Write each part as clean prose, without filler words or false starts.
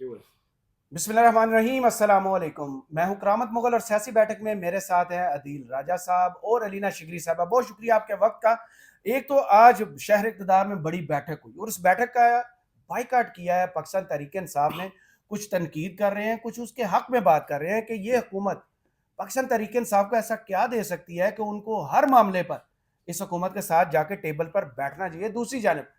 बिस्मिल्लाहिर्रहमानिर्रहीम, अस्सलाम वालेकुम। मैं हूं करामत मुगल और सियासी बैठक में मेरे साथ हैं अदील राजा साहब और अलीना शिगरी साहबा। बहुत शुक्रिया आपके वक्त का। एक तो आज शहर इक़्तिदार में बड़ी बैठक हुई और उस बैठक का बाइकाट किया है पाकिस्तान तहरीक इंसाफ ने। कुछ तनकीद कर रहे हैं, कुछ उसके हक में बात कर रहे हैं कि ये हुकूमत पाकिस्तान तहरीक इंसाफ को ऐसा क्या दे सकती है कि उनको हर मामले पर इस हुकूमत के साथ जाके टेबल पर बैठना चाहिए। दूसरी जानब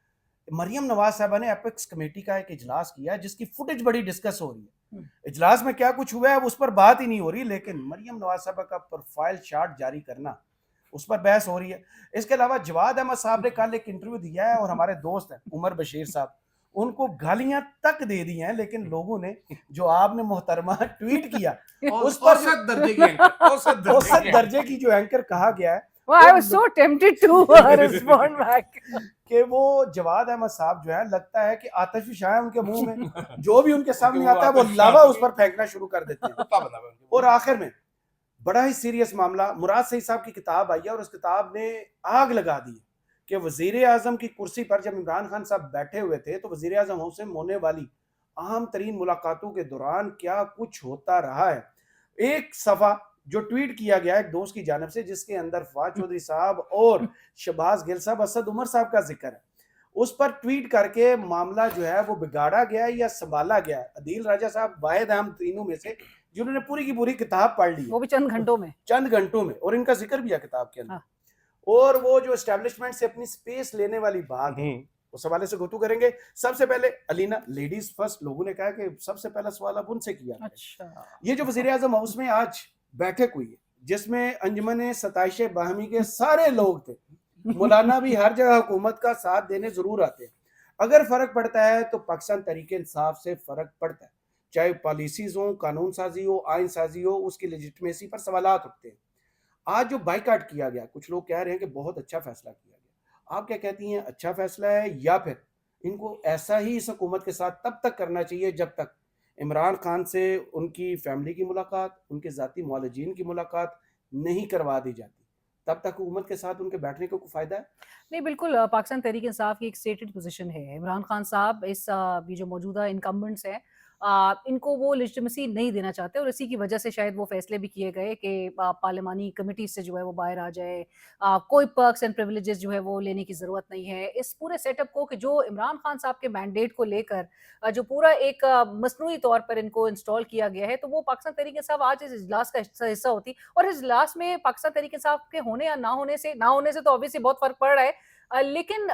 मरियम नवाज साहबा ने एपिक्स कमेटी का एक इजलास किया जिसकी फुटेज बड़ी डिस्कस हो रही है। इजलास में क्या कुछ हुआ है उस पर बात ही नहीं हो रही, लेकिन मरियम नवाज साहबा का प्रोफाइल चार्ट जारी करना उस पर बहस हो रही है। इसके अलावा जवाद अहमद साहब ने कल एक इंटरव्यू दिया है और हमारे दोस्त हैं उमर बशीर साहब, उनको गालियां तक दे दी हैं, लेकिन लोगों ने जो आपने मोहतरमा ट्वीट किया उस पर औसत दर्जे की जो एंकर कहा गया है, Well, I was so tempted to respond back. कि वो जवाद अहमद साहब जो है लगता है कि आतिश शाह उनके मुंह में जो भी उनके सामने आता है वो लावा उस पर फेंकना शुरू कर देते हैं। और आखिर में बड़ा ही सीरियस मामला, मुराद सईद साहब की किताब आई है और उस किताब ने आग लगा दी कि वजीर आजम की कुर्सी पर जब इमरान खान साहब बैठे हुए थे तो वजीर आजम हाउस में होने वाली अहम तरीन मुलाकातों के दौरान क्या कुछ होता रहा है। एक सफा जो ट्वीट किया गया एक दोस्त की जानब से जिसके अंदर फवाद चौधरी साहब और शहबाज गिल साहब, असद उमर साहब का जिक्र है, उस पर ट्वीट करके मामला जो है वो बिगाड़ा गया या संभाला गया। अदील राजा साहब वाहिद हम तीनों में से जिन्होंने पूरी की पूरी किताब पढ़ ली, वो भी चंद घंटों में, और इनका जिक्र भी है किताब के अंदर। हाँ। और वो जो एस्टेब्लिशमेंट से अपनी स्पेस लेने वाली बात है उस हवाले से गुफ्तगू करेंगे। सबसे पहले अलीना, लेडीज फर्स्ट, लोगों ने कहा कि सबसे पहला सवाल अब उनसे किया। अच्छा, ये जो वजीर आजम हाउस में आज बैठक हुई है जिसमें अंजुमन सताइश बाहमी के सारे लोग थे, मौलाना भी हर जगह हुकूमत का साथ देने जरूर आते हैं। अगर फर्क पड़ता है तो पाकिस्तान तरीके इंसाफ से फर्क पड़ता है, चाहे पॉलिसीज हो, कानून साजी हो, आइन साजी हो, उसकी लेजिटिमेसी पर सवालात उठते हैं। आज जो बाइकाट किया गया, कुछ लोग कह रहे हैं कि बहुत अच्छा फैसला किया गया, आप क्या कहती हैं, अच्छा फैसला है या फिर इनको ऐसा ही इस हुकूमत के साथ तब तक करना चाहिए जब तक इमरान खान से उनकी फैमिली की मुलाकात, उनके ज़ाती मुआलिजीन की मुलाकात नहीं करवा दी जाती, तब तक हुकूमत के साथ उनके बैठने का कोई फ़ायदा है? नहीं बिल्कुल, पाकिस्तान तहरीक इंसाफ की एक स्टेटेड पोजीशन है। इमरान खान साहब इस ये जो मौजूदा इनकम्बेंट्स हैं, इनको वो लेजिटिमेसी नहीं देना चाहते और इसी की वजह से शायद वो फैसले भी किए गए कि पार्लिमानी कमेटी से जो है वो बाहर आ जाए। कोई पर्क्स एंड प्रिविलेजेस जो है वो लेने की ज़रूरत नहीं है। इस पूरे सेटअप को कि जो इमरान खान साहब के मैंडेट को लेकर जो पूरा एक मसनूई तौर पर इनको इंस्टॉल किया गया है, तो वो पाकिस्तान तहरीक इंसाफ आज इस इजलास का हिस्सा होती और इस इजलास में पाकिस्तान तहरीक इंसाफ के होने या ना होने से तो ऑब्वियसली बहुत फ़र्क पड़ रहा है। लेकिन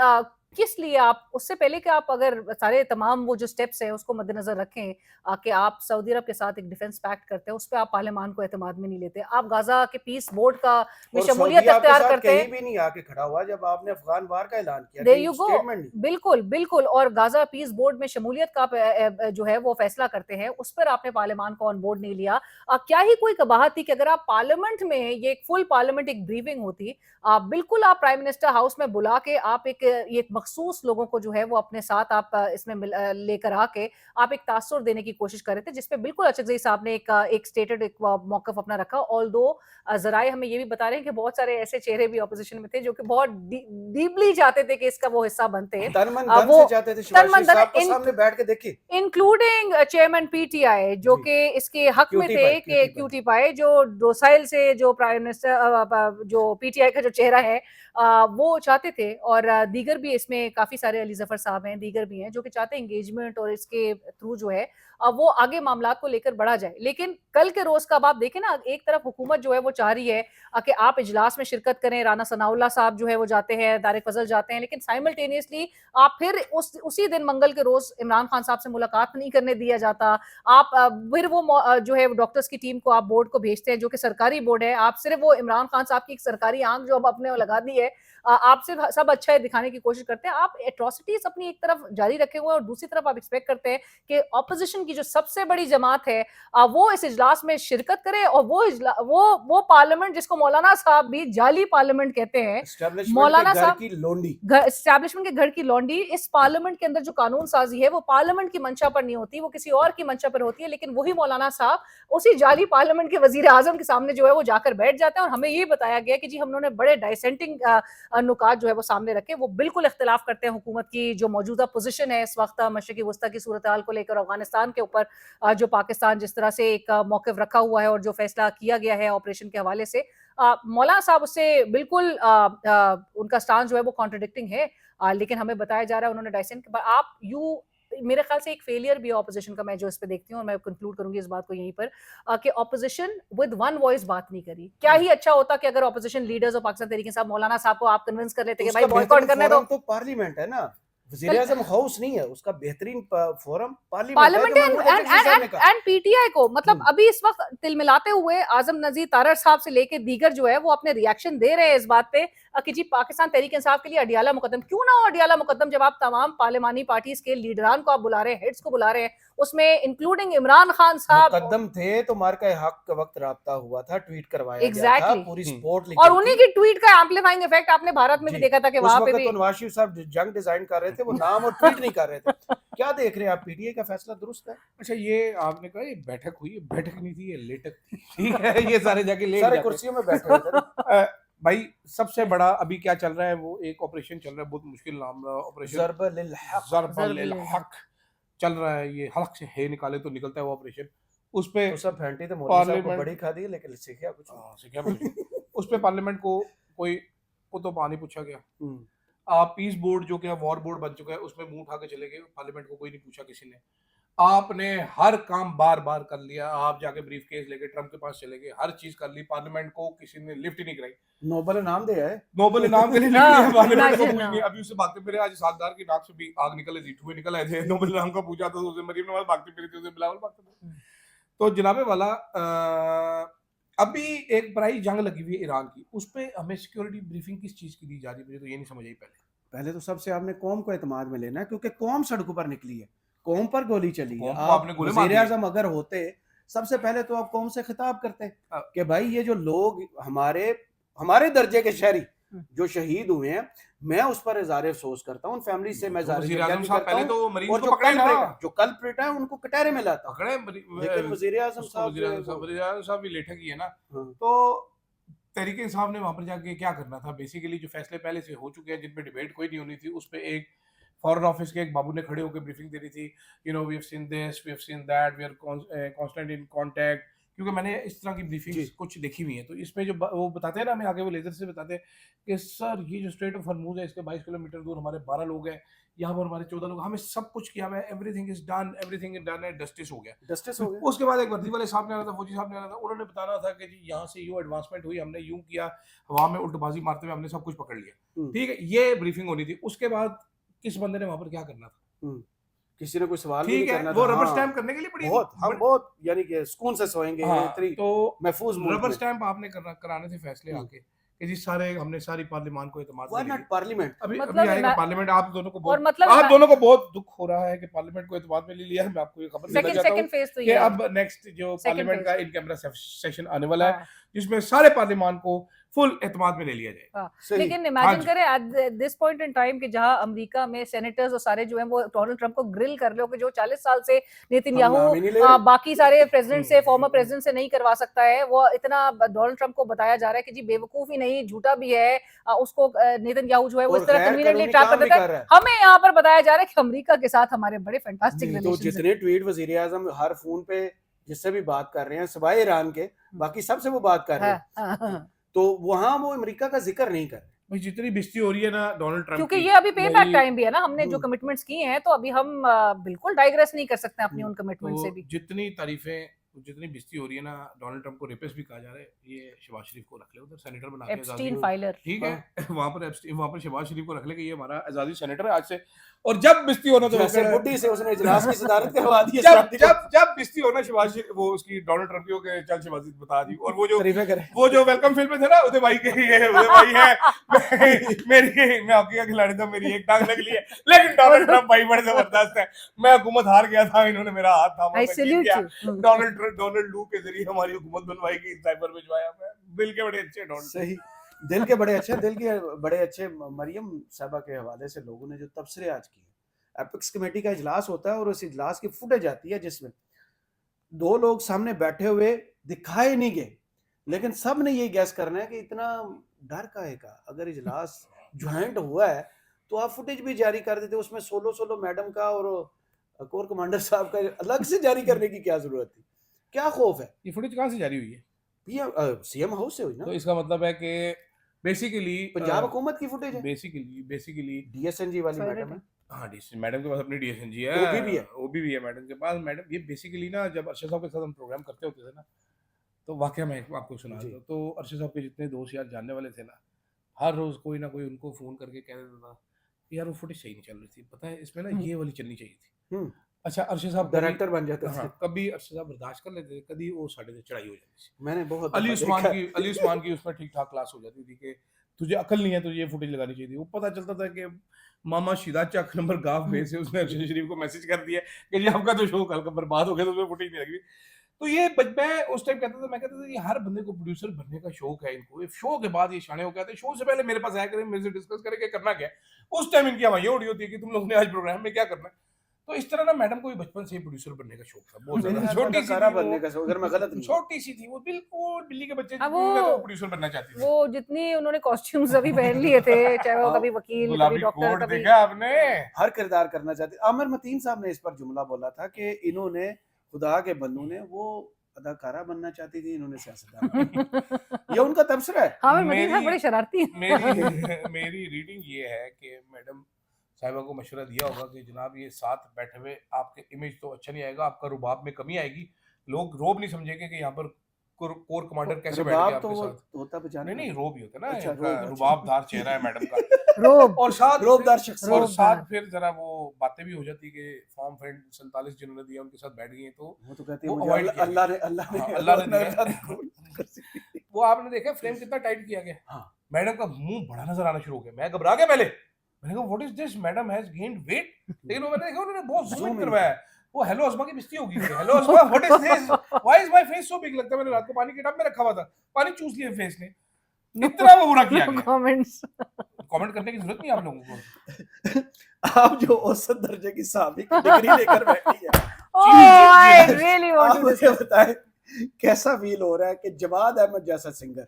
किस लिए आप उससे पहले कि आप अगर सारे तमाम वो जो स्टेप्स हैं उसको मद्देनज़र रखें, कि आप सऊदी अरब के साथ एक डिफेंस पैक्ट करते हैं, उस पे आप पार्लियामान को एतमाद में नहीं लेते, आप गाज़ा के पीस बोर्ड का में और शमूलियत सऊदी आपके अख्तियार साथ करते हैं। कहीं भी नहीं आके खड़ा हुआ जब आपने अफगान वार का ऐलान किया, देयर कहीं यू गो, स्टेटमेंट नहीं। बिल्कुल बिल्कुल। और गाजा पीस बोर्ड में शमूलियत का जो है वो फैसला करते हैं, उस पर आपने पार्लियामान को ऑन बोर्ड नहीं लिया। क्या ही कोई कबाहत थी कि अगर आप पार्लियामेंट में, ये एक फुल पार्लियामेंट एक ब्रीफिंग होती, बिल्कुल आप प्राइम मिनिस्टर हाउस में बुला के आप एक मखसूस लोगों को जो है वो अपने साथ आप इसमें लेकर आके आप एक तासुर देने की कोशिश कर रहे थे, जिसपे बिल्कुल अचकज़ई साहब ने एक स्टेटेड एक मौकफ अपना रखा। ऑल्दो ज़राए हमें ये भी बता रहे हैं कि बहुत सारे ऐसे चेहरे भी ऑपोजिशन में थे जो कि बहुत डीपली चाहते थे कि इसका वो हिस्सा बनते, तन मन धन से चाहते थे शिवाजी तन मन साहब को धन सामने बैठ के देखिए, इंक्लूडिंग चेयरमैन पीटीआई जो जी, कि इसके हक में क्यूटी थे पाई, कि क्यूटी पाई। क्यूटी पाए, जो डोसाइल से जो प्राइम मिनिस्टर जो पीटीआई का जो चेहरा है वो चाहते थे। और दीगर भी इसमें काफी सारे, अली जफर साहब हैं, दीगर भी हैं जो कि चाहते हैं एंगेजमेंट और इसके थ्रू जो है वो आगे मामला को लेकर बढ़ा जाए। लेकिन कल के रोज का अब आप देखें ना, एक तरफ हुकूमत जो है वो चाह रही है कि आप इजलास में शिरकत करें, राना सनाउल्लाह साहब जो है वो जाते हैं, तारिक फजल जाते हैं, लेकिन साइमल्टेनियसली आप फिर उसी दिन मंगल के रोज इमरान खान साहब से मुलाकात नहीं करने दिया जाता। आप फिर वो जो है डॉक्टर्स की टीम को आप बोर्ड को भेजते हैं जो कि सरकारी बोर्ड है, आप सिर्फ वो इमरान खान साहब की एक सरकारी आंख जो अब अपने लगा दी है, आप सिर्फ सब अच्छा है दिखाने की कोशिश करते हैं। आप एट्रोसिटीज अपनी एक तरफ जारी रखे हुए और दूसरी तरफ आप एक्सपेक्ट करते हैं कि ऑपोजिशन की जो सबसे बड़ी जमात है वो इस इजलास में शिरकत करे, और वो पार्लियामेंट जिसको मौलाना साहब भी जाली पार्लियामेंट कहते हैं, मौलाना साहब की लोंडी, एस्टैब्लिशमेंट के घर की लौंडी, इस पार्लियामेंट के अंदर जो कानून साजी है वो पार्लियामेंट की मंशा पर नहीं होती, वो किसी और की मंशा पर होती है। लेकिन वही मौलाना साहब उसी जाली पार्लियामेंट के वजीर आजम के सामने जो है वो जाकर बैठ जाते हैं और हमें ये बताया गया कि जी हम लोगों ने बड़े डाइसेंटिंग नुकात जो है वो सामने रखे, वो बिल्कुल इख्तिलाफ इख्तिलाफ करते हैं हुकूमत की जो मौजूदा पोजीशन है इस वक्त मशरिकी वस्ता की सूरत हाल को लेकर, अफगानिस्तान के ऊपर जो पाकिस्तान जिस तरह से एक मौक़िफ़ रखा हुआ है और जो फैसला किया गया है ऑपरेशन के हवाले से, मौलाना साहब उससे बिल्कुल उनका स्टांस जो है वो कॉन्ट्रडिक्टिंग है। लेकिन हमें बताया जा रहा है उन्होंने डाइसेंट के बाद आप यू मेरे ख्याल से एक फेलियर भी है ऑपोजिशन का, मैं जो इस पे देखती हूँ और मैं कंक्लूड करूंगी इस बात को यहीं पर कि ऑपोजिशन विद वन वॉइस बात नहीं करी। क्या ही अच्छा होता कि अगर ऑपोजिशन लीडर्स और पाकिस्तान तहरीक इंसाफ मौलाना साहब को आप कन्विंस कर लेते कि भाई बॉयकॉट करने दो। तो पार्लियामेंट है ना, वज़ीर-ए-आज़म हाउस नहीं है, उसका बेहतरीन फोरम पार्लियामेंट एंड पीटीआई को मतलब अभी इस वक्त तिलमिलाते हुए आजम नजीर तारड़ साहब से लेके दीगर जो है वो अपने रिएक्शन दे रहे हैं इस बात पे कि जी पाकिस्तान तहरीक इंसाफ के लिए अडियाला मुकद्दम क्यों ना हो। अडियाला मुकद्दम जब आप तमाम पार्लिमानी पार्टीज के लीडरान को आप बुला रहे हैं, हेड्स को बुला रहे हैं, उसमें इंक्लूडिंग इमरान खान साहब मुकद्दम थे तो मार्का हक के वक्त राब्ता हुआ था, ट्वीट करवाया exactly. गया था, पूरी सपोर्ट लिखी और उन्हीं की ट्वीट का एम्पलीफाइंग इफेक्ट आपने भारत में भी देखा था कि वहां पे भी तो नवाज शरीफ साहब जंग डिजाइन कर रहे थे, वो नाम और ट्वीट नहीं कर रहे थे। क्या देख रहे हैं आप, पीटीआई का फैसला दुरुस्त है? अच्छा, ये आपने कहा ये बैठक हुई, ये बैठक नहीं थी, ये लेटक थी, ठीक है। ये सारे जाके लेट सारे कुर्सियों में बैठे हुए थे। भाई सबसे बड़ा अभी क्या चल रहा है, वो एक ऑपरेशन चल रहा है, बहुत मुश्किल नाम ऑपरेशन ज़रबल हक चल रहा है। ये हल्क से है निकाले तो निकलता है वो ऑपरेशन। उस पे तो सब फैंटी तो मौलाना साहब को बड़ी खा दी, लेकिन सीखा कुछ उस पे पार्लियामेंट को कोई को तो पानी पूछा गया। पीस बोर्ड जो कि वॉर बोर्ड बन चुका है उसमें मुंह उठा के चले गए, पार्लियामेंट को कोई नहीं पूछा किसी ने। आपने हर काम बार बार कर लिया, आप जाके ब्रीफ केस लेके ट्रम्प के पास चले गए, हर चीज कर ली, पार्लियामेंट को किसी ने लिफ्ट ही नहीं कराई। नोबेल इनाम दिया है, नोबेल इनाम के लिए पार्लियामेंट को पूछ नहीं। अभी उससे भागते फिरे, आज सागदार की नाक से भी आग निकले थी, धुएं निकल आए थे। नोबेल इनाम का पूछा तो उसे मरीम नवाज भागती फिरी थी, उसे बिलावल भागते थे। तो जनाबे वाला अभी एक बड़ी जंग लगी हुई है ईरान की, उस पे हमें सिक्योरिटी ब्रीफिंग किस चीज की दी जा रही है, मुझे तो ये नहीं समझ आई। पहले तो सबसे आपने कौम को एतमाद में लेना है, क्योंकि कौम सड़कों पर निकली है, कौम पर गोली चली है। आप वज़ीर-ए-आज़म अगर होते, सबसे पहले तो आप कौम से खिताब करते कि भाई ये जो लोग हमारे दर्जे के शहरी जो शहीद हुए हैं, मैं उस पर इज़हार अफसोस करता हूँ, उन फैमिली से मैं पहले तो मरीज और को पकड़ा ना, जो कल्प्रिट है उनको कटहरे में लाता पकड़े, लेकिन वज़ीर-ए-आज़म साहब भी लेठक ही है ना। तो तहरीक इंसाफ ने वहां पर जाके क्या करना था, बेसिकली जो फैसले पहले से हो चुके हैं जिन पे डिबेट कोई नहीं होनी थी, उस पे एक फॉरेन ऑफिस के एक बाबू ने खड़े होकर ब्रीफिंग दे रही थी, you know we have seen this, we have seen that, we are constant in contact, क्योंकि मैंने इस तरह की ब्रीफिंग्स कुछ देखी हुई है। तो इसमें जो वो बताते हैं ना, हमें आगे वो लेजर से बताते हैं कि सर ये जो स्ट्रेट ऑफ हॉर्मूज है इसके 22 किलोमीटर दूर हमारे 12 लोग हैं, यहाँ पर हमारे 14 लोग, हमें सब कुछ किया हुआ है, एवरीथिंग इज डन है, जस्टिस हो गया। उसके बाद एक वर्दी वाले साहब ने आना था, फौजी साहब ने आना था, उन्होंने बताना था कि जी यहाँ से यूं एडवांसमेंट हुई, हमने यूं किया, हवा में उल्टबाजी मारते हुए हमने सब कुछ पकड़ लिया, ठीक है। ये ब्रीफिंग होनी थी। उसके बाद किस बंदे ने वहां पर क्या करना था, किसी ने कोई सवाल नहीं करना था। वो रबर स्टैंप करने के लिए पड़ी बहुत यानी कि सुकून से सोएंगे, तो महफूज रबर स्टैम्प आपने कराने थे फैसले आके कि जी हमने सारी पार्लियामान को एतमाद व्हाई नॉट पार्लियामेंट। अभी आएगा पार्लियामेंट। आप दोनों को बहुत दुख हो रहा है कि पार्लियामेंट को एतमाद में ले लिया है। मैं आपको ये खबर देना चाहता हूं कि अब नेक्स्ट जो पार्लियामेंट का इन कैमरा सेशन आने वाला है, जिसमें सारे पार्लियामान को फुल एतमाद में ले लिया जाए। लेकिन इमेजिन करें at this point in time कि जहां अमेरिका में सेनेटर्स और सारे जो हैं वो डोनाल्ड ट्रंप को ग्रिल कर लो कि जो 40 साल से नेतन्याहू बाकी सारे प्रेसिडेंट से, फॉर्मर प्रेसिडेंट से नहीं करवा सकता है, वो इतना डोनाल्ड ट्रंप को बताया जा रहा है कि जी बेवकूफ ही नहीं, झूठा भी है, उसको नेतन्याहू जो है वो इस तरह कन्वीनियंटली ट्रैप कर देता है। हमें यहाँ पर बताया जा रहा है कि अमेरिका के साथ हमारे बड़े फैंटास्टिक रिलेशंस हैं। जितने ट्वीट वज़ीर-ए-आज़म हर फोन पे जिससे भी बात कर रहे हैं, सिवाय ईरान के, बाकी सबसे वो बात कर रहे हैं, तो वहां वो अमेरिका का जिक्र नहीं कर रहे। जितनी बेइज्जती हो रही है ना डोनाल्ड ट्रंप क्योंकि ये अभी पे बैक टाइम भी है ना, हमने जो कमिटमेंट्स किए हैं, तो अभी हम बिल्कुल डाइग्रेस नहीं कर सकते अपनी उन कमिटमेंट से भी। जितनी तारीफें, जितनी बेइज्जती हो रही है ना, डोनाल्ड ट्रंप को रेपिस्ट भी कहा जा रहा है, ये शहबाज शरीफ को रख ले उधर सेनेटर बना के, एप्स्टीन फाइलर, ठीक है। वहां पर शहबाज शरीफ को रख ले कि ये हमारा आजादी सेनेटर है आज से, और जब बेइज्जती होना तो जैसे बुड्ढी से उसने इजलास की सदारत करवा दी, जब बेइज्जती होना शहबाज वो उसकी डोनाल्ड ट्रंप की के चल शहबाज बता दी। और वो जो वेलकम फिल्म में थे ना, उदय भाई के ये उदय भाई है मेरी, मैं हॉकी का खिलाड़ी था, मेरी एक टांग लग ली है, लेकिन डोनाल्ड ट्रंप भाई बड़े जबरदस्त है, मैं हुकूमत हार गया था, इन्होंने मेरा हाथ थामा, डोनाल्ड लू के जरिए हमारी हुकूमत बनवाई गई, साइबर भिजवाया। दिल के बड़े अच्छे डोनाल्ड, सही दिल के बड़े अच्छे मरियम साहबा के हवाले से लोगों ने जो तबसरे आज किए, एपिक्स कमेटी का इजलास होता है और उस इजलास की फुटेज आती है जिसमें 2 लोग सामने बैठे हुए दिखाए नहीं गए, लेकिन सब ने ये गैस करना है कि इतना डर काहे का, अगर इजलास ज्वाइंट हुआ है तो आप फुटेज भी जारी कर देते, उसमें सोलो सोलो मैडम का और कोर कमांडर साहब का अलग से जारी करने की क्या जरूरत थी? क्या खौफ है? ये फुटेज कहाँ से जारी हुई है? सीएम हाउस से हुई ना, तो इसका मतलब है कि बेसिकली पंजाब हुकूमत की फुटेज है, बेसिकली डीएसएनजी वाली Sorry, मैडम है। हाँ डीएसएन मैडम के पास अपनी डीएसएनजी है, ओबी भी है। ओबी भी है मैडम के पास। मैडम ये बेसिकली ना जब अरशद साहब के साथ हम प्रोग्राम करते होते थे ना, तो वाकया मैं आपको सुना जी। दूं, तो अरशद साहब के जितने दोस्त यार जानने वाले थे ना, हर रोज कोई ना कोई उनको फोन करके कह देता था कि यार वो फुटेज सही नहीं चल रही थी, पता है इसमें ना ये वाली चलनी चाहिए थी। हम्म, अच्छा अरशद साहब कभी डायरेक्टर बन जाते थे। हाँ कभी अरशद साहब बर्दाश्त कर लेते थे, कभी वो साढ़े से चढ़ाई हो जाती थी। मैंने बहुत अली दफा उस्मान देखा की अली उस्मान की उसमें ठीक ठाक क्लास हो जाती थी कि तुझे अकल नहीं है, तुझे ये फुटेज लगानी चाहिए थी। वो पता चलता था कि मामा शिदा चक नंबर गाफ में से उसने अरशद शरीफ को मैसेज कर दिया कि जी आपका तो शो कल का बर्बाद हो गया, तो उसमें फुटेज नहीं लगी। तो ये मैं उस टाइम कहता था, मैं कहता था ये हर बंदे को प्रोड्यूसर बनने का शौक है इनको, ये शो के बाद ये शाने हो गए थे, शो से पहले मेरे पास आया करें, मेरे से डिस्कस करें कि करना क्या है। उस टाइम इनकी हवाई उड़ी होती है कि तुम लोगों ने आज प्रोग्राम में क्या करना है। तो इस तरह ना मैडम को भी बचपन से ही प्रोड्यूसर बनने का शौक था बहुत ज्यादा। छोटी सी अदाकारा थी बनने वो, का शौक, अगर मैं गलत नहीं हूँ। छोटी सी थी वो, बिल्कुल बिल्ली के बच्चे अब जितनी उम्र है, तो वो प्रोड्यूसर बनना चाहती थी। वो जितनी उन्होंने कॉस्ट्यूम्स अभी पहन लिए थे, चाहे वो हाँ, कभी वकील, कभी गुलाबी डॉक्टर, कोट कभी देखा आपने? हर किरदार करना चाहते। आमिर मतीन साहब ने इस पर जुमला बोला था कि इन्होंने खुदा के बंदू ने वो अदाकारा बनना चाहती थी, इन्होंने सियासतदान बनना। ये उनका तबसरा है। हाँ मदीन साहब मेरी बड़े शरारती हैं। मेरी रीडिंग ये है कि मैडम साहिबा को मशवरा दिया होगा कि जनाब ये साथ बैठे हुए आपके इमेज तो अच्छा नहीं आएगा, आपका रुबाब में कमी आएगी, लोग रोब नहीं समझेंगे कि यहाँ पर कोर कमांडर कैसे बैठ गया रुबाब आपके तो वो साथ। होता बचाने नहीं का। रोब ही होता है ना, अच्छा, इनका रोब, अच्छा। रुबाबदार चेहरा है मैडम का। रोब और साथ रोबदार शख्सियत। और रोबदार। साथ फिर जरा वो बातें भी हो जाती कि फॉर्म फ्रेंड 47 जिन्होंने दिया उनके साथ बैठ गई हैं, तो वो तो कहती है वो मुझे avoid किया अल्लाह ने हाँ, अल्लाह ने दिया। अल्लाह ने वो आपने देखा फ्रेम कितना टाइट किया गया। हाँ। मैडम का मुंह बड़ा नजर आना शुरू हो गया, मैं घबरा गया पहले, मैंने कहा what is this, madam has gained wait. लेकिन वो मैंने देखा उन्होंने बहुत जूम इन Zoom in करवाया है। वो हेलो अस्मा की बिस्ती होगी, hello Asma what is this, why is my face so big. लगता है मैंने रात को पानी के टब में रखा हुआ था, पानी चूस लिया फेस ने, इतना वो बुरा किया गया। कमेंट्स। कमेंट करने की जरूरत नहीं आप लोगों को। आप जो औसत दर्जे की साहबी की डिग्री लेकर बैठी है, ओह आई रियली आप वांट टू मुझे बताएं कैसा फील हो रहा है कि जवाद अहमद जैसा सिंगर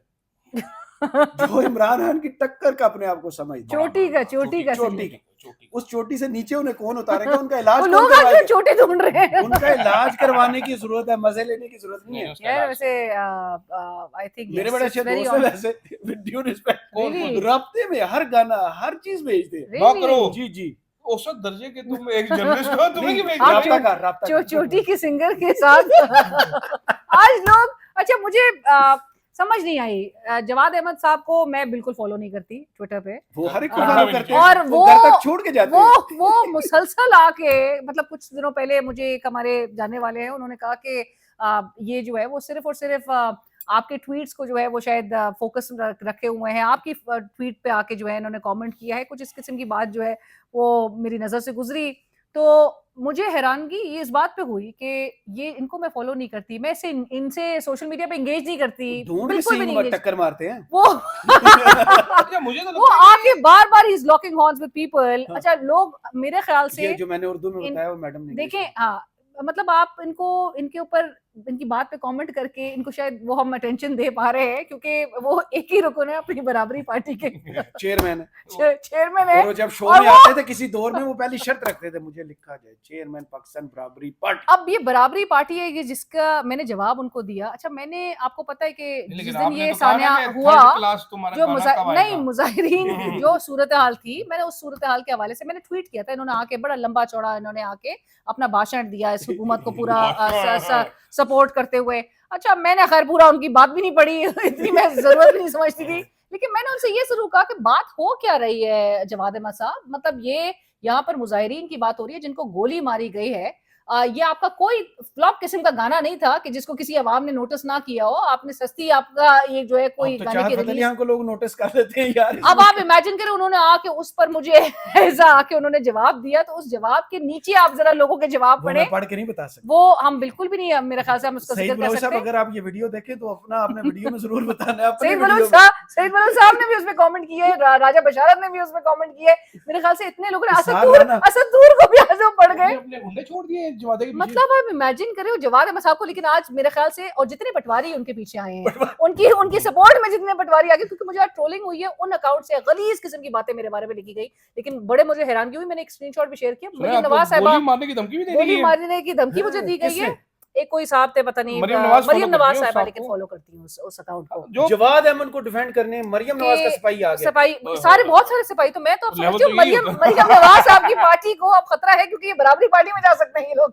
जो इमरान खान की टक्कर का अपने आप को समझता है, चोटी का चोटी उस चोटी से नीचे उन्हें कौन उतारेगा? उनका इलाज वो कौन लोग आजकल करवाएगा? चोटी ढूंढ रहे हैं। उनका इलाज करवाने की जरूरत है, मजे लेने की जरूरत नहीं है। यार वैसे आई थिंक मेरे बड़े अच्छे दोस्त हैं वैसे, विद ड्यू रिस्पेक्ट, Really? राब्ते में हर गाना हर चीज भेजते हैं। ना करो जी जी, औसत दर्जे के तुम एक जर्नलिस्ट हो, तुम्हें नहीं, क्यों भेज आप रहे हो? राब्ता कर। चोटी के सिंगर के साथ आज लोग। अच्छा मुझे समझ नहीं आई, जवाद अहमद साहब को मैं बिल्कुल फॉलो नहीं करती ट्विटर पे, वो हर एक को हाँ, फॉलो करते हैं और वो वो घर तक छोड़ के जाते हैं। वो मुसलसल आके, मतलब कुछ दिनों पहले मुझे एक हमारे जानने वाले हैं, उन्होंने कहा कि ये जो है वो सिर्फ और सिर्फ आपके ट्वीट्स को जो है वो शायद फोकस रखे हुए हैं, आपकी ट्वीट पे आके जो है इन्होंने कमेंट किया है, कुछ इस किस्म की बात जो है वो मेरी नजर से गुजरी। तो मुझे हैरानगी ये इस बात पे हुई कि ये इनको मैं फॉलो नहीं करती, मैं इनसे सोशल मीडिया पे एंगेज नहीं करती, ढूंढ के बिल्कुल भी सींग नहीं में टक्कर मारते हैं। वो अच्छा, मुझे तो वो लगता है आके बार बार ही is locking horns with people. हाँ। अच्छा लोग मेरे ख्याल ये से जो मैंने उर्दू में इन- बताया वो मैडम ने देखें, हाँ मतलब आप इनको इनके ऊपर इनकी बात पे कमेंट करके इनको शायद वो हम अटेंशन दे पा रहे हैं, क्योंकि वो एक ही रुकन है अपनी बराबरी पार्टी के चेयरमैन चेयरमैन है। और वो जब शो और में वो- आते थे किसी दौर में वो पहली शर्त रखते थे, मुझे लिखा जाए चेयरमैन पाकिस्तान बराबरी पार्टी। अब ये बराबरी पार्टी है ये जिसका मैंने जवाब उनको दिया। अच्छा मैंने आपको पता है कि जिस लेकिन दिन आपने ये तो कहा सान्या ना कि हुआ, थर्ड क्लास तुम्हारा जो गाना कब नहीं आएगा? मुजाहिरीन जो सूरत हाल थी, मैंने उस सूरत हाल के हवाले से मैंने ट्वीट किया था, इन्होंने आके बड़ा लंबा चौड़ा इन्होंने आके अपना भाषण दिया इस हुकूमत को पूरा सपोर्ट करते हुए। अच्छा मैंने खैर पूरा उनकी बात भी नहीं पढ़ी इतनी मैं जरूरत भी नहीं समझती थी, लेकिन मैंने उनसे ये जरूर कहा कि बात हो क्या रही है जवाद अहमद साहब, मतलब ये यहाँ पर मुजाहिरीन की बात हो रही है जिनको गोली मारी गई है। ये आपका कोई फ्लॉप किस्म का गाना नहीं था कि जिसको किसी अवाम ने नोटिस ना किया हो, आपने सस्ती आपका ये जो है कोई अब तो गाने चाहत की फतेह अली रिलीज। खान को लोग नोटिस कर लेते हैं यार। अब आप इमेजिन करें उन्होंने आके उस पर मुझे ऐसा आके उन्होंने जवाब दिया, तो उस जवाब के नीचे आप जरा लोगों के जवाब वो पढ़े, मैं पढ़ के नहीं बता सकता। वो हम बिल्कुल भी नहीं, मेरे ख्याल से हम उसका सईद जिक्र कर बलोच साहब सकते। अगर आप ये वीडियो देखें तो अपना अपने वीडियो में जरूर बताना है। अपने सईद वीडियो बलोच में साहब ने भी उसमें कमेंट किए, राजा बशारत ने भी उसमें कमेंट किए, मेरे ख्याल से इतने लोगों ने इसार राना। असदूर को भी आजम पड़ गए। अपने गुंडे छोड़ दिए जवादे के पीछे। मतलब आप इमेजिन करें जवाद अहमद साहब को, लेकिन आज मेरे ख्याल से और जितने पटवारी उनके पीछे आए हैं, उनकी सपोर्ट में जितने पटवारी आ गए, क्योंकि मुझे आज ट्रोलिंग हुई है उन अकाउंट से, गलीज किस्म की बातें मेरे बारे में लिखी गई, लेकिन बड़े मुझे हैरानगी हुई। मैंने एक स्क्रीनशॉट भी शेयर किया, मरियम नवाज साहिबा गोली मारने की धमकी भी दे रही गोली है। मारने की धमकी मुझे दी गई है। एक कोई साहब थे, पता नहीं मरियम नवाज मरियम नवाज follow करती है उस साहिबा, साहब लेकिन को। फॉलो करती हूँ उस अकाउंट को। जो जवाद अहमद को डिफेंड करने मरियम नवाज का सिपाही आ गया। सफाई ओह, सारे ओह, बहुत सारे सिपाही, तो मैं तो अब लेवल समझती हूँ तो यही मरियम होता है। मरियम नवाज साहब की पार्टी को अब खतरा है, क्योंकि ये बराबरी पार्टी में जा सकते हैं ये लोग।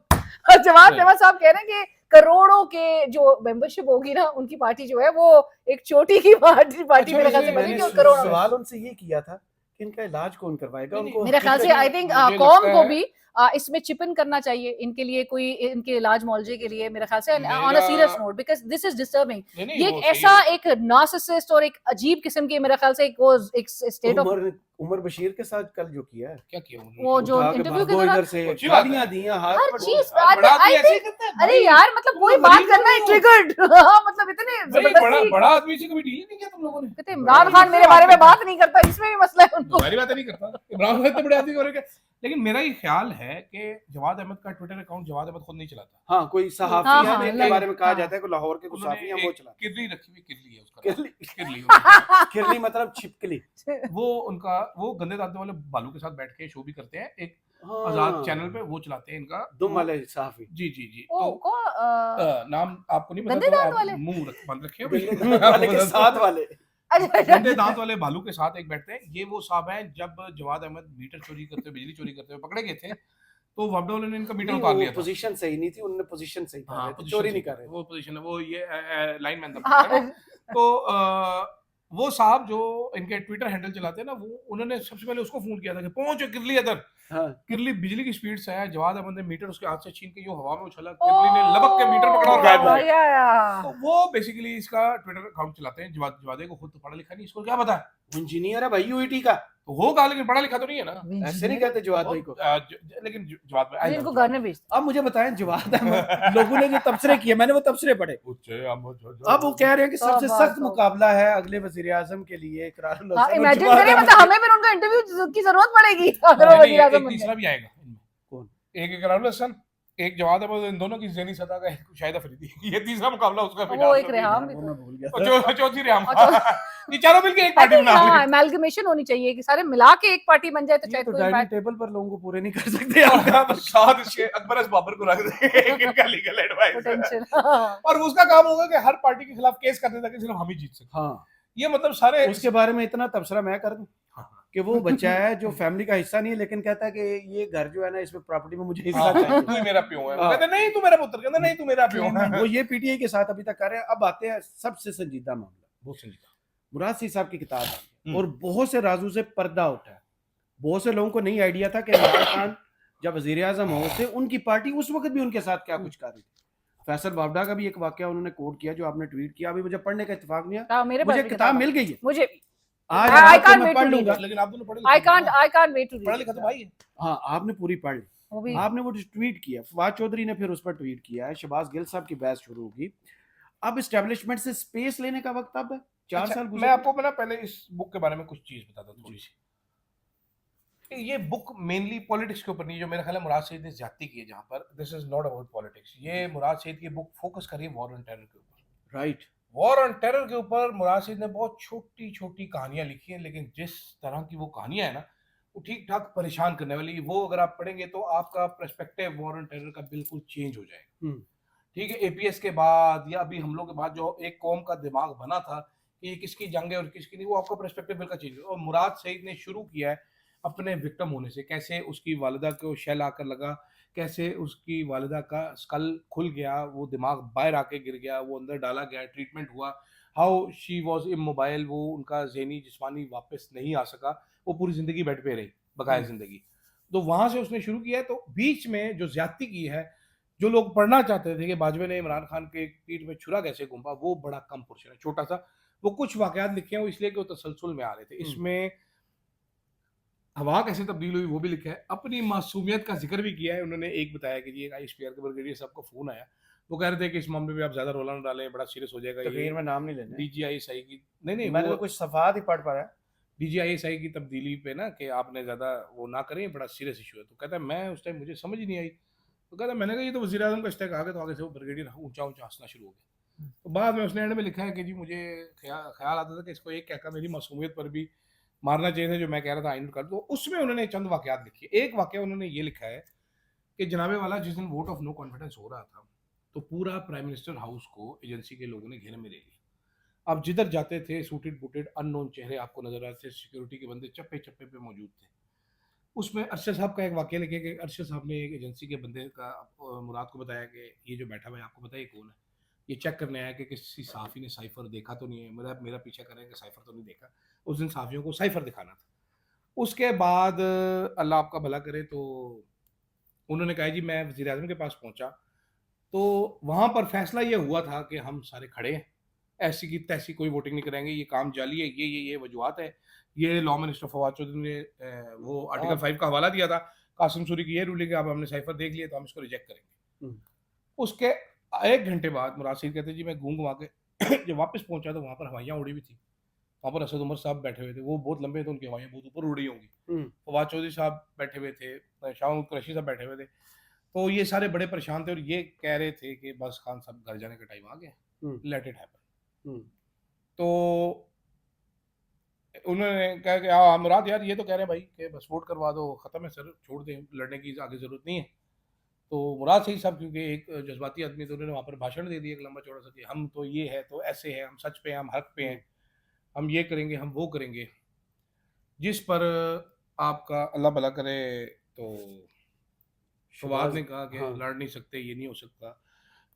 और जवाद नहीं। अहमद साहब कह रहे हैं कि करोड़ों के जो मेंबरशिप होगी ना, उनकी पार्टी जो है वो एक चोटी की पार्टी अच्छा, मेरे ख्याल से ये बनेगी, मैंने और करोड़ों में। सवाल उनसे ये किया था कि इनका इलाज कौन करवाएगा नहीं, उनको। मेरे ख्याल से आई थिंक मुझे कौम लगता को है- भी इसमें चिप इन करना चाहिए, इनके लिए कोई इनके इलाज मुआवजे के लिए, मेरे ख्याल से ऑन अ मेरा- serious note, because this is disturbing. नहीं, नहीं, ये वो एक सही ऐसा है। एक नार्सिसिस्ट और एक अजीब किस्म की, मेरे ख्याल से एक स्टेट ऑफ, उमर बशीर के साथ कल जो किया है, क्या किया उन्होंने? वो जो उठा के इंटरव्यू के भागो दौरान इधर से अच्छी बात है। गालियां दी हैं, हाथ हर पर चीज यार, बड़ा आदमी I ऐसे ही think- करता है अरे भाई। यार, मतलब तुम कोई लोग बात गरीब करना है हो। ट्रिगर्ड, मतलब इतने भाई, बड़ा जबरदस्ती। बड़ा आदमी से कभी डील नहीं किया तुम लोगों ने। कहते इमरान खान मेरे बारे में बात नहीं करता, इसमें भी मसला है उनको। तुम्हारी बातें नहीं करता, इमरान खान इतने बड़े आदमी हो रहे हैं। लेकिन मेरा ये ख्याल है कि जवाद अहमद का ट्विटर अकाउंट जवाद अहमद खुद नहीं चलाता। हाँ कोई सहाफी हाँ, है हाँ, जिनके लग- बारे में कहा हाँ। जाता है कि लाहौर के कुछ उन्होंने सहाफी हैं वो एक चलाते किरली रखी हुई, किरली है उसका किरली। किरली उनका। किरली मतलब छिपकली। वो उनका वो गंदे दांतों वाले बालू के साथ बैठ के शो भी करते हैं, एक हाँ। आजाद चैनल पे वो चलाते हैं इनका। दुम वाले सहाफी। जी जी जी। ओ, तो नाम आपको नहीं पता गंदे तो दांत आप वाले? मुंह बंद रखे हो। गंदे दांत वाले के साथ वाले। अच्छा, गंदे दांत वाले भालू के साथ एक बैठते हैं। ये वो साहब हैं, जब जवाद अहमद मीटर चोरी करते हुए, बिजली चोरी करते हुए पकड़े गए थे, तो वापडा वालों ने इनका मीटर नहीं, उतार वो लिया था। पोजीशन सही नहीं थी, उन्होंने पोजीशन सही कर हाँ, रहे थे, पोजीशन चोरी से- नहीं कर रहे थे। वो पोजीशन है, वो ये लाइनमैन था हाँ। तो वो साहब जो इनके ट्विटर हैंडल चलाते हैं ना, वो उन्होंने सबसे पहले उसको फोन किया था कि पहुंचो किरली इधर। हाँ। किरली बिजली की स्पीड से है, जवाद अहमद ने मीटर उसके हाथ से छीन के यूं हवा में उछाला, किरली ने लपक के मीटर पकड़ा और गायब हो गया। या। तो वो बेसिकली इसका ट्विटर अकाउंट चलाते हैं। जवादे को खुद तो पढ़ा लिखा नहीं, इसको क्या पता है? इंजीनियर है भाई यूईटी का, तो होगा, लेकिन पढ़ा लिखा तो नहीं है ना। ऐसे नहीं कहते जवाद भाई को। लेकिन जवाद भाई इनको घर में भेज अब मुझे बताएं जवाद अहमद लोगों ने जो तबसरे किए, मैंने वो तबसरे पढ़े। अब वो कह रहे हैं कि सबसे तौबा, सख्त तौबा। मुकाबला है अगले वजीर आजम के लिए इकरारुल हाँ, हसन और इमेजिन जवाद करिए, अहमद मतलब के। हमें फिर उनका इंटरव्यू की जरूरत पड़ेगी अगर वो नहीं, वजीर आजम एक बन तीसरा गए। भी आएगा इनमें। कौन? एक इकरारुल हसन, एक जवाद अहमद, इन दोनों की ज़हनी सतह का एक शाहिद अफरीदी। ये तीसरा मुकाबला उसका वो फिलहाल एक रेहाम भी वो तो। मैं भूल गया और था। चौथी रेहाम। और ये चारों मिलके एक I पार्टी think, बना हाँ, रहे amalgamation होनी चाहिए कि सारे मिला के एक पार्टी बन जाए, तो ये शायद तो कोई डाइनिंग impact- टेबल पर लोगों को पूरे नहीं कर सकते हैं। साथ इसके अकबर अस बाबर को रख देंगे इनका लीगल एडवाइस। potential, हाँ। और उसका काम होगा कि हर पार्टी के खिलाफ केस करने तक सिर्फ हम ही जीत सकते। हाँ, ये मतलब सारे उसके बारे में इतना तबसरा मैं कर दूं हाँ। कि वो बच्चा है जो फैमिली का हिस्सा नहीं है, लेकिन कहता है कि ये घर जो है ना, इसमें प्रॉपर्टी में मुझे हिस्सा हाँ, चाहिए। तू ही मेरा प्यो है। हाँ। कहते नहीं तू मेरा पुत्र, कहते नहीं तू मेरा प्यो है। वो ये पीटीआई के साथ अभी तक कर रहे हैं। अब आते हैं सबसे संजीदा मामला, बहुत संजीदा। मुराद सिंह साहब की किताब आई है और बहुत से राजू से पर्दा उठा है। बहुत से लोगों को नहीं आइडिया था कि इमरान खान जब वजीर आजम हो थे, उनकी पार्टी उस वक्त भी उनके साथ क्या कुछ कर रही थी। फैसल बावडा का भी एक वाकया उन्होंने कोट किया जो आपने ट्वीट किया, अभी मुझे पढ़ने का इत्तेफाक नहीं है, हाँ, मेरे पास मुझे भी किताब मिल गई है मुझे भी। आज I रात को can't मैं wait पढ़ to read लूंगा। it. लेकिन आप दोनों पढ़े I लिखे can't हो। I can't wait to पढ़ा read लिखा it. तो भाई है। हाँ, आपने पूरी पढ़ ली। वो भी आपने वो ट्वीट किया, फवाद चौधरी ने फिर उस पर ट्वीट किया है, शहबाज गिल साहब की बहस शुरू होगी। अब एस्टेब्लिशमेंट से स्पेस लेने का वक्त अब है, 4 अच्छा, साल गुजर मैं आपको ना पहले इस बुक के बारे में कुछ चीज बताता हूँ थोड़ी सी। ये बुक मेनली पॉलिटिक्स के ऊपर नहीं, जो मेरा ख्याल है मुराद सईद ने ज्यादती की है जहाँ पर। This is not about politics. ये मुराद सईद की बुक फोकस कर रही है वॉर ऑन टेरर के ऊपर। राइट। वॉर ऑन टेरर के ऊपर मुराद सईद ने बहुत छोटी छोटी कहानियां लिखी हैं, लेकिन जिस तरह की वो कहानियां है ना, वो ठीक ठाक परेशान करने वाली। वो अगर आप पढ़ेंगे तो आपका पर्सपेक्टिव वॉर ऑन टेरर का बिल्कुल चेंज हो जाएगा। ठीक है, एपीएस के बाद या अभी हमलों के बाद जो एक कौम का दिमाग बना था कि ये किसकी जंग है और किसकी नहीं, वो आपका पर्सपेक्टिव बिल्कुल चेंज हो। और मुराद सईद ने शुरू किया है अपने विक्टिम होने से, कैसे उसकी वालिदा को शेल आकर लगा, कैसे उसकी वालिदा का स्कल खुल गया, वो दिमाग बाहर आके गिर गया, वो अंदर डाला गया, ट्रीटमेंट हुआ, हाउ शी वॉज इमोबाइल, वो उनका जहनी जिस्मानी वापस नहीं आ सका, वो पूरी जिंदगी बेड पे रही, बकाया जिंदगी। तो वहां से उसने शुरू किया है। तो बीच में जो ज्यादती की है, जो लोग पढ़ना चाहते थे कि बाजवे ने इमरान खान के पीठ में छुरा कैसे घूमा, वो बड़ा कम पोर्शन है, छोटा सा। वो कुछ वाकयात लिखे हैं वो इसलिए कि वो तसलसल में आ रहे थे। इसमें हवा कैसे तब्दील हुई वो भी लिखा है, अपनी मासूमियत का जिक्र भी किया है। उन्होंने एक बताया कि जी एक आईएसपीआर के ब्रिगेडियर साहब को फोन आया, वो कह रहे थे कि इस मामले में आप ज्यादा रोला न डालें, बड़ा सीरियस हो जाएगा। तकरीर में नाम नहीं लेना, डीजीआईएसआई की नहीं मैंने तो वो कुछ सफात ही पढ़ पाया। डीजीआईएसआई की तब्दीली पे ना कि आपने ज्यादा वो ना करें, बड़ा सीरियस इशू है। तो कहता है मैं उस टाइम मुझे समझ ही नहीं आई, तो कहता मैंने कहा ये तो वज़ीर आज़म का इस्तेक आ गया, तो आगे से वो ब्रिगेडियर ऊँचा ऊँचा हँसना शुरू हो गया। तो बाद में उसने एंड में लिखा है कि जी मुझे ख्याल आता था कि इसको एक कहकर मेरी मासूमियत पर भी मारना चाहिए था, जो मैं कह रहा था आइन कर। तो उसमें उन्होंने चंद वाक़यात लिखे। एक वाक़या उन्होंने ये लिखा है कि जनाबे वाला जिस दिन वोट ऑफ नो कॉन्फिडेंस हो रहा था, तो पूरा प्राइम मिनिस्टर हाउस को एजेंसी के लोगों ने घेरे में ले लिया। अब जिधर जाते थे सूटेड बूटेड अननोन चेहरे आपको नजर आते थे, सिक्योरिटी के बंदे चप्पे चप्पे पे मौजूद थे। उसमें अरशद साहब का एक वाकया लिखे कि अरशद साहब ने एक एजेंसी के बंदे का मुराद को बताया कि ये जो बैठा हुआ है आपको बताइए कौन है। ये चेक करने आया कि किसी साफ़ी ने साइफर देखा तो नहीं है, मेरा पीछा करें कि साइफर तो नहीं देखा। उस दिन साफ़ियों को साइफर दिखाना था। उसके बाद अल्लाह आपका भला करे, तो उन्होंने कहा जी मैं वज़ीर आज़म के पास पहुंचा, तो वहां पर फैसला ये हुआ था कि हम सारे खड़े हैं, ऐसी की तैसी कोई वोटिंग नहीं कराएंगे, ये काम जाली है, ये वजूहत है। ये लॉ मिनिस्टर फवाद चौधरी ने वो आर्टिकल 5 का हवाला दिया था, कासिम सूरी की ये रूलिंग है, अब हमने साइफर देख लिया तो हम इसको रिजेक्ट करेंगे। उसके 1 घंटे बाद मुराद सईद कहते जी मैं घूम घुमा के जब वापस पहुंचा तो वहाँ पर हवाइयाँ उड़ी हुई थी। वहाँ पर असद उमर साहब बैठे हुए थे, वो बहुत लंबे थे, उनकी हवाइयाँ बहुत ऊपर उड़ रही होंगी। फवाद चौधरी साहब बैठे हुए थे, शाह महमूद कुरैशी साहब बैठे हुए थे। तो ये सारे बड़े परेशान थे और ये कह रहे थे कि बस खान साहब घर जाने का टाइम आ गया, लेट इट हैपन। तो उन्होंने कहा कि हाँ मुराद यार ये तो कह रहे हैं भाई कि बस वोट करवा दो, ख़त्म है सर, छोड़ दें, लड़ने की आगे ज़रूरत नहीं है। तो मुराद सही साहब क्योंकि एक जज्बाती आदमी, तो उन्होंने वहाँ पर भाषण दे दिया एक लंबा चौड़ा सा कि हम तो ये है तो ऐसे है, हम सच पे हैं, हम हक पे हैं, हम ये करेंगे, हम वो करेंगे। जिस पर आपका अल्लाह भला करे, तो शहबाज ने कहा कि लड़ नहीं सकते, ये नहीं हो सकता।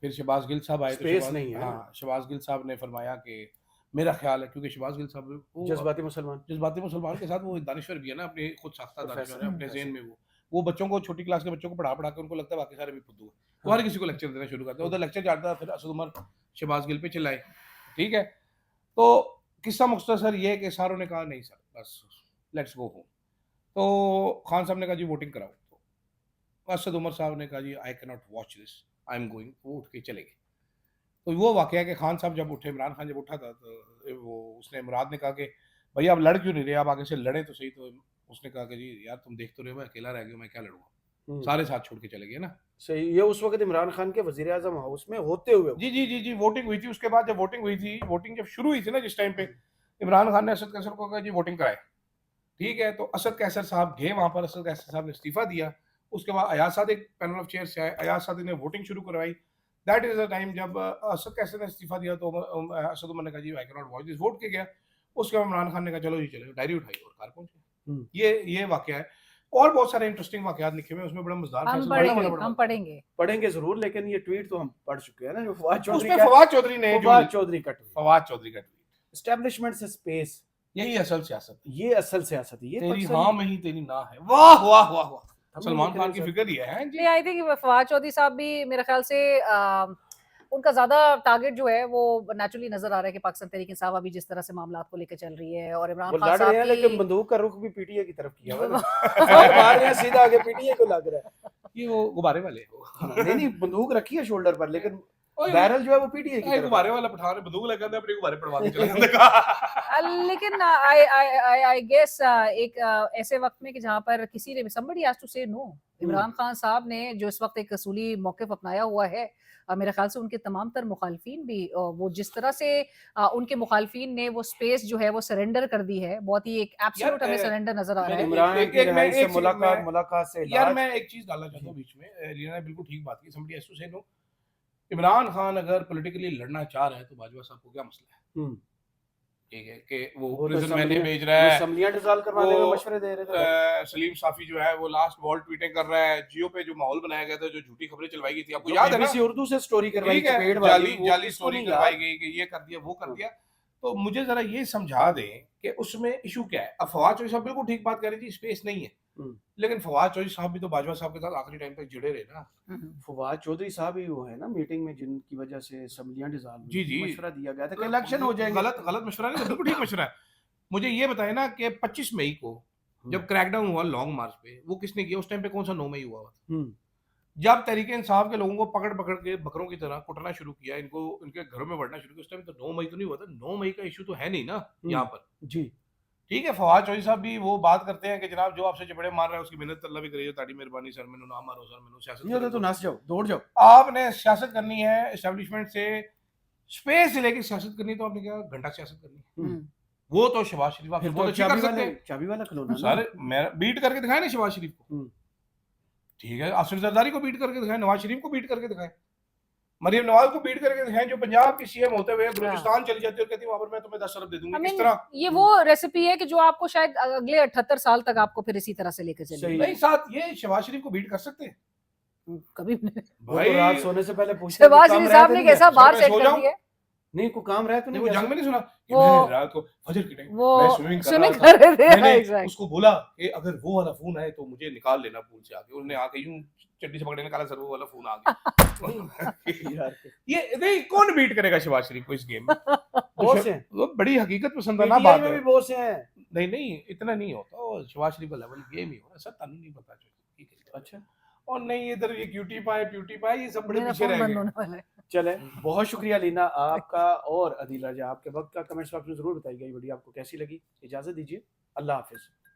फिर शहबाज गिल साहब आए, स्पेस नहीं है। हाँ, शहबाज गिल साहब ने फरमाया कि मेरा ख्याल है, क्योंकि शहबाज गिल साहब जज्बाती मुसलमान के साथ वो दानिश्वर भी है ना, अपने खुद साख्ता दानिश्वर है अपने ज़हन में। वो बच्चों को, छोटी क्लास के बच्चों को पढ़ा के उनको लगता है बाकी सारे भी फुद्दू है, तो हर किसी को लेक्चर देना शुरू करते हैं। उधर लेक्चर चाहता है, फिर असद उमर शहबाज गिल पे चिल्लाए, ठीक है। तो किस्सा मुख्तसर ये कि सारों ने कहा नहीं सर बस लेट्स गो होम। तो खान साहब ने कहा जी वोटिंग कराओ। तो असद उमर साहब ने कहा जी I can not watch this, I am going. वो उठ के चले गए। तो वो वाकया कि खान साहब जब उठे, इमरान खान जब उठा था, तो वो उसने मुराद ने कहा कि भैया आप लड़ क्यों नहीं रहे, आप आगे से लड़े तो सही। तो उसने कहा कि जी यार तुम देख तो रहे हो मैं अकेला रह गया, मैं क्या लड़ूंगा, सारे साथ छोड़ के चले गए ना। सही। ये उस वक्त इमरान खान के वजीर आजम हाउस में होते हुए जी वोटिंग हुई थी। उसके बाद जब वोटिंग हुई थी, वोटिंग जब शुरू हुई थी ना, जिस टाइम पे इमरान खान ने असद कैसर को कहा जी वोटिंग कराए, ठीक है। तो असद कैसर साहब गए वहां पर, असद कैसर साहब ने इस्तीफा दिया। उसके बाद अयाज सादी पैनल ऑफ चेयर से आए, अयाज सादी ने वोटिंग शुरू करवाई। दैट इज द टाइम जब असद कैसर ने इस्तीफा दिया, तो असद उमर ने कहा जी I can not watch this, वोट के गया। उसके बाद इमरान खान ने कहा चलो जी चलो, डायरी उठाई और कार पहुंचे। ये वाकया है। और बहुत सारे इंटरेस्टिंग वाकयात लिखे हुए हैं उसमें, बड़ा मजेदार हम पढ़ेंगे जरूर। लेकिन ये ट्वीट तो हम पढ़ चुके हैं ना, जो फवाद चौधरी का ट्वीट, एस्टेब्लिशमेंट से स्पेस, यही असल सियासत, ये असल सियासत है। ये तेरी हाँ में ही तेरी ना है। वाह वाह वाह वाह, सलमान खान की फिक्र ये है जी। आई थिंक फवाद चौधरी साहब भी मेरे ख्याल से उनका ज्यादा टारगेट जो है वो नेचुरली नजर आ रहा है कि पाकिस्तान तहरीक इंसाफ अभी जिस तरह से मामला को लेकर चल रही है, और इमरान खान साहब की लेकिन बंदूक का रुख भी पीटीए की तरफ किया हुआ है। मार रहे सीधा आगे पीटीए को लग रहा है। ये वो गुब्बारे वाले नहीं बंदूक रखी है शोल्डर पर, लेकिन बैरल जो है वो पीटीए की तरफ। गुब्बारे वाला पठान ने बंदूक लगा दे, अपने गुब्बारे पड़वा के चले जाते। लेकिन आई गेस एक ऐसे वक्त में कि जहां पर किसी ने somebody has to say no, Imran Khan साहब ने जो इस वक्त एक असूली मौक़िफ़ अपनाया हुआ है, मेरे ख्याल से उनके तमाम तर मुखालफीन भी वो जिस तरह से उनके मुखालफीन ने वो स्पेस जो है वो सरेंडर कर दी है, बहुत ही एक एब्सोल्यूट हमें सरेंडर नजर आ रहा है। इमरान की रिहाई से मुलाकात से यार मैं एक चीज डालना चाहता हूं बीच में, लीना ने बिल्कुल ठीक बात की, somebody has to say no। Imran Khan अगर पॉलिटिकली लड़ना चाह रहा है तो बाजवा साहब को क्या मसला है, ठीक है कि वो प्रिजन मैंने भेज रहा है, असम्बलियां डिसॉल्व करवाने में मशवरे दे रहे थे। सलीम साफी जो है वो लास्ट वॉल ट्वीटिंग कर रहा है, जियो पे जो माहौल बनाया गया था, जो झूठी खबरें चलवाई गई थी, आपको याद है ना, उर्दू से स्टोरी करवाई, जाली स्टोरी करवाई गई कि ये कर दिया वो कर दिया। तो मुझे जरा ये समझा दें कि उसमें इशू क्या है। अब फवाद चौधरी साहब बिल्कुल ठीक बात कह रही थी, स्पेस नहीं है, लेकिन फवाद चौधरी साहब भी तो बाजवा साहब के साथ आखिरी टाइम तक जुड़े रहे ना। फवाद चौधरी साहब ही वो है ना मीटिंग में जिनकी वजह से असम्बलियां डिसॉल्व, जी मशवरा दिया गया था कि इलेक्शन हो जाएंगे। गलत मशवरा नहीं, बिल्कुल ठीक मशवरा है। मुझे ये बताए ना कि 25 मई को जब क्रैकडाउन हुआ लॉन्ग मार्च पे, वो किसने किया? उस टाइम पे कौन सा 9 मई हुआ था? जब तहरीक इंसाफ के लोगों को पकड़ के बकरों की तरह कुटना शुरू किया, इनको इनके घरों में बढ़ना शुरू किया, उस टाइम तो 9 मई तो नहीं हुआ था। 9 मई का इशू तो है नहीं ना यहाँ पर जी, ठीक है, फवाद चौधरी साहब भी वो बात करते हैं कि जनाब जो आपसे चपड़े मार रहा है उसकी मेहनत अल्लाह भी करिए, ताड़ी मेहरबानी सर मैंने ना मारो सर मैंने सियासत नहीं होता करो। तो नाच जाओ, दौड़ जाओ। आपने सियासत करनी है एस्टेब्लिशमेंट से, स्पेस से लेके सियासत करनी है, तो आपने क्या घंटा सियासत करनी है। हम्म। वो तो शहबाज शरीफ आप फिर बहुत तो अच्छी कर चाबी सकते वाले, हैं चाबी वाला खिलौना ना। सर। मैं बीट करके दिखाए ना शहबाज शरीफ को, हम्म। ठीक है, असर जरदारी को बीट करके दिखाए, नवाज शरीफ को बीट करके दिखाए, मरियम नवाज को बीट करके दिखाएं, जो पंजाब की सीएम होते हुए बलूचिस्तान चली जाती है और कहती है वहां पर मैं तुम्हें 10 अरब दे दूंगी। I किस mean, तरह ये वो रेसिपी है कि जो आपको शायद अगले 78 साल तक आपको फिर इसी तरह से लेकर सही। चलेगी। नहीं, साथ ये शहबाज शरीफ को बीट कर सकते हैं कभी भी नहीं। वो भाई। तो रात सोने से पहले पूछते हैं, शहबाज कोई काम शरीफ रहा साहब तो ने नहीं क्या? कैसा बार मैं सेट सो कर जाऊं? दिया है। नहीं कोई काम रहा तो नहीं, नहीं वो क्या? जंग में नहीं सुना कि वो- मैंने रात को फजर के टाइम वो मैं स्विमिंग स्विमिंग कर रहा कर रहे थे, था, मैंने exact। उसको बोला कि अगर वो वाला फोन आए तो मुझे निकाल लेना पूल से आके, उन्होंने आके यूं चड्डी से पकड़ने निकाला, सर वो वाला फोन आ गया। यार ये नहीं, कौन बीट करेगा शहबाज शरीफ को इस गेम में? बहुत से हैं। वो बड़ी हकीकत पसंद ना PTI बात में है। भी बहुत से हैं। नहीं नहीं, इतना नहीं होता, वो शहबाज शरीफ का लेवल गेम ही होगा सर, तानू नहीं पता चल। अच्छा और नहीं इधर ये क्यूटी पाए ये सब बड़े मेरा पीछे फोन रह बंद गए। होने वाला है। चले, बहुत शुक्रिया लीना आपका और अदील राजा आपके वक्त का। कमेंट्स में आपने जरूर बताइएगा ये वीडियो आपको कैसी लगी। इजाजत दीजिए, अल्लाह हाफिज।